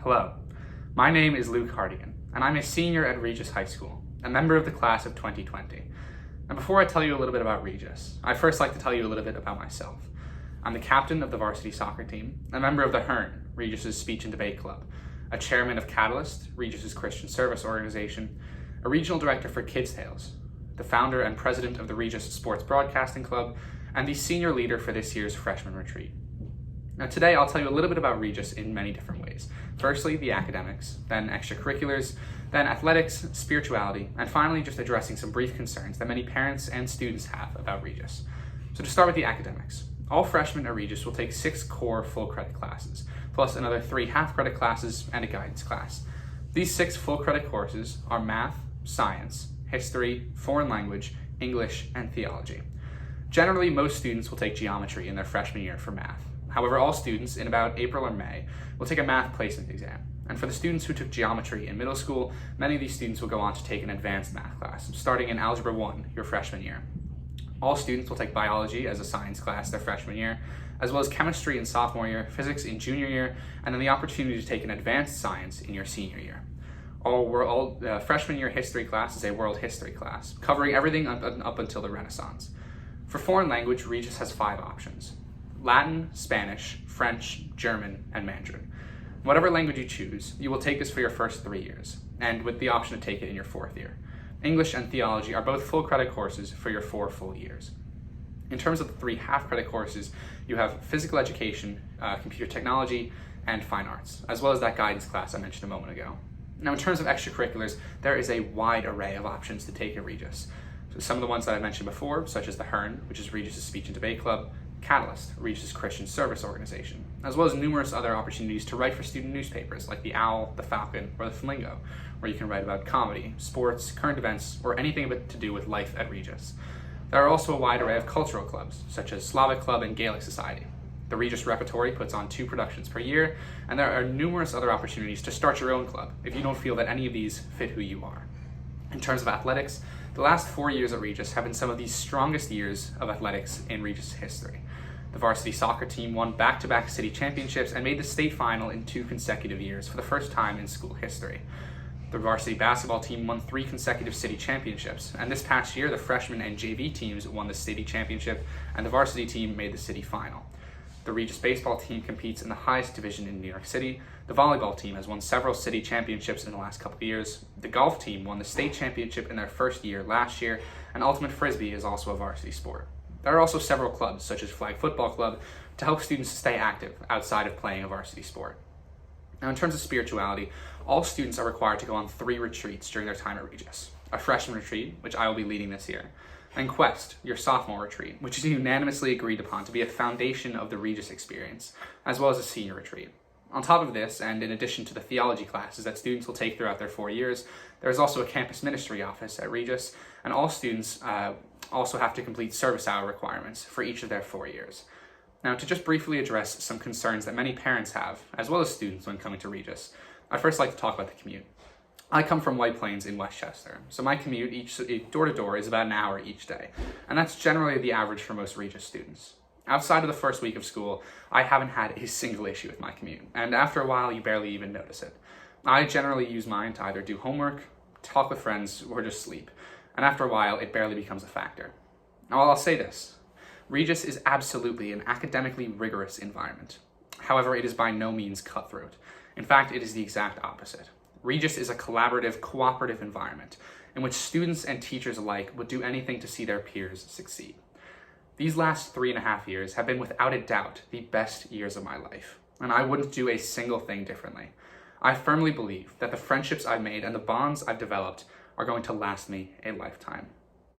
Hello, my name is Luke Hartigan, and I'm a senior at Regis High School, a member of the class of 2020. And before I tell you a little bit about Regis, I'd first like to tell you a little bit about myself. I'm the captain of the varsity soccer team, a member of the HERN, Regis's speech and debate club, a chairman of Catalyst, Regis's Christian service organization, a regional director for Kids Tales, the founder and president of the Regis Sports Broadcasting Club, and the senior leader for this year's freshman retreat. Now today I'll tell you a little bit about Regis in many different ways. Firstly, the academics, then extracurriculars, then athletics, spirituality, and finally just addressing some brief concerns that many parents and students have about Regis. So to start with the academics, all freshmen at Regis will take 6 core full credit classes, plus another 3 half credit classes and a guidance class. These 6 full credit courses are math, science, history, foreign language, English, and theology. Generally, most students will take geometry in their freshman year for math. However, all students in about April or May will take a math placement exam. And for the students who took geometry in middle school, many of these students will go on to take an advanced math class, starting in Algebra 1 your freshman year. All students will take biology as a science class their freshman year, as well as chemistry in sophomore year, physics in junior year, and then the opportunity to take an advanced science in your senior year. All freshman year history class is a world history class, covering everything up until the Renaissance. For foreign language, Regis has 5 options: Latin, Spanish, French, German, and Mandarin. Whatever language you choose, you will take this for your first 3 years, and with the option to take it in your 4th year. English and theology are both full credit courses for your 4 full years. In terms of the 3 half credit courses, you have physical education, computer technology, and fine arts, as well as that guidance class I mentioned a moment ago. Now in terms of extracurriculars, there is a wide array of options to take at Regis. So some of the ones that I mentioned before, such as the HERN, which is Regis's speech and debate club, Catalyst, Regis's Christian service organization, as well as numerous other opportunities to write for student newspapers like the Owl, the Falcon, or the Flamingo, where you can write about comedy, sports, current events, or anything to do with life at Regis. There are also a wide array of cultural clubs, such as Slavic Club and Gaelic Society. The Regis Repertory puts on 2 productions per year, and there are numerous other opportunities to start your own club if you don't feel that any of these fit who you are. In terms of athletics, the last 4 years at Regis have been some of the strongest years of athletics in Regis history. The varsity soccer team won back-to-back city championships and made the state final in 2 consecutive years for the first time in school history. The varsity basketball team won 3 consecutive city championships, and this past year the freshman and JV teams won the city championship and the varsity team made the city final. The Regis baseball team competes in the highest division in New York City. The volleyball team has won several city championships in the last couple of years. The golf team won the state championship in their first year last year, and ultimate frisbee is also a varsity sport. There are also several clubs, such as Flag Football Club, to help students stay active outside of playing a varsity sport. Now in terms of spirituality, all students are required to go on 3 retreats during their time at Regis. A freshman retreat, which I will be leading this year, and Quest, your sophomore retreat, which is unanimously agreed upon to be a foundation of the Regis experience, as well as a senior retreat. On top of this, and in addition to the theology classes that students will take throughout their 4 years, there is also a campus ministry office at Regis, and all students also have to complete service hour requirements for each of their 4 years. Now, to just briefly address some concerns that many parents have, as well as students when coming to Regis, I'd first like to talk about the commute. I come from White Plains in Westchester, so my commute door to door is about an hour each day, and that's generally the average for most Regis students. Outside of the first week of school, I haven't had a single issue with my commute, and after a while you barely even notice it. I generally use mine to either do homework, talk with friends, or just sleep, and after a while it barely becomes a factor. Now I'll say this, Regis is absolutely an academically rigorous environment. However, it is by no means cutthroat. In fact, it is the exact opposite. Regis is a collaborative, cooperative environment in which students and teachers alike would do anything to see their peers succeed. These last 3.5 years have been without a doubt the best years of my life, and I wouldn't do a single thing differently. I firmly believe that the friendships I've made and the bonds I've developed are going to last me a lifetime.